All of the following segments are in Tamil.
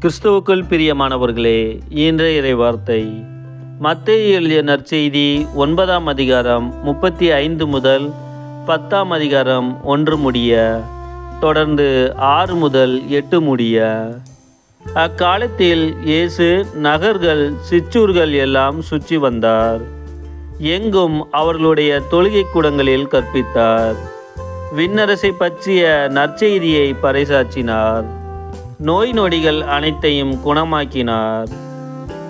கிறிஸ்துவுக்குள் பிரியமானவர்களே, இன்றைய இறைவார்த்தை மத்தேயு எழுதிய நற்செய்தி 9ஆம் அதிகாரம் 35 முதல் 10ஆம் அதிகாரம் 1 முடிய, தொடர்ந்து 6 முதல் 8 முடிய. அக்காலத்தில் இயேசு நகர்கள் சிற்றூர்கள் எல்லாம் சுற்றி வந்தார். எங்கும் அவர்களுடைய தொழுகை கூடங்களில் கற்பித்தார். விண்ணரசை பற்றிய நற்செய்தியை பறைசாற்றினார். நோய் நொடிகள் அனைத்தையும் குணமாக்கினார்.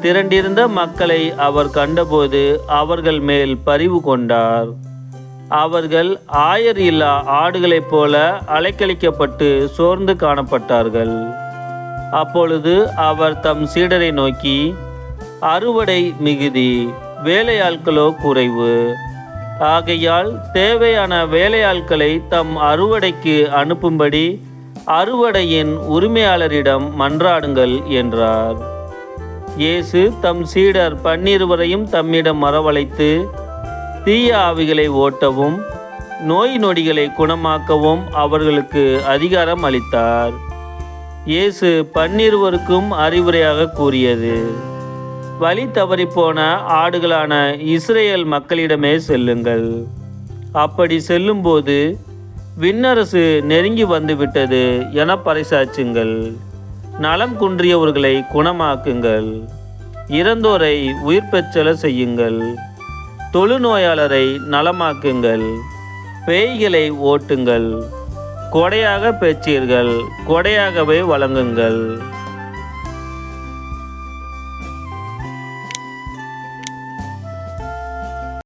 திரண்டிருந்த மக்களை அவர் கண்டபோது அவர்கள் மேல் பரிவு கொண்டார். அவர்கள் ஆயர் இல்லா ஆடுகளைப் போல அலைக்கழிக்கப்பட்டு சோர்ந்து காணப்பட்டார்கள். அப்பொழுது அவர் தம் சீடரை நோக்கி, அறுவடை மிகுதி, வேலையாட்களோ குறைவு. ஆகையால் தேவையான வேலையாட்களை தம் அறுவடைக்கு அனுப்பும்படி அறுவடையின் உரிமையாளரிடம் மன்றாடுங்கள் என்றார். இயேசு தம் சீடர் 12 தம்மிடம் வரவழைத்து தீய ஆவிகளை ஓட்டவும் நோய் நொடிகளை குணமாக்கவும் அவர்களுக்கு அதிகாரம் அளித்தார். இயேசு 12 அறிவுரையாக கூறியது, வழி தவறிப்போன ஆடுகளான இஸ்ரேல் மக்களிடமே செல்லுங்கள். அப்படி செல்லும்போது விண்ணரசு நெருங்கி வந்துவிட்டது என பறைசாற்றுங்கள். நலம் குன்றியவர்களை குணமாக்குங்கள். இறந்தோரை உயிர் பெற்றல செய்யுங்கள். தொழுநோயாளரை நலமாக்குங்கள். பேய்களை ஓட்டுங்கள். கொடையாக பெற்றீர்கள், கொடையாகவே வழங்குங்கள்.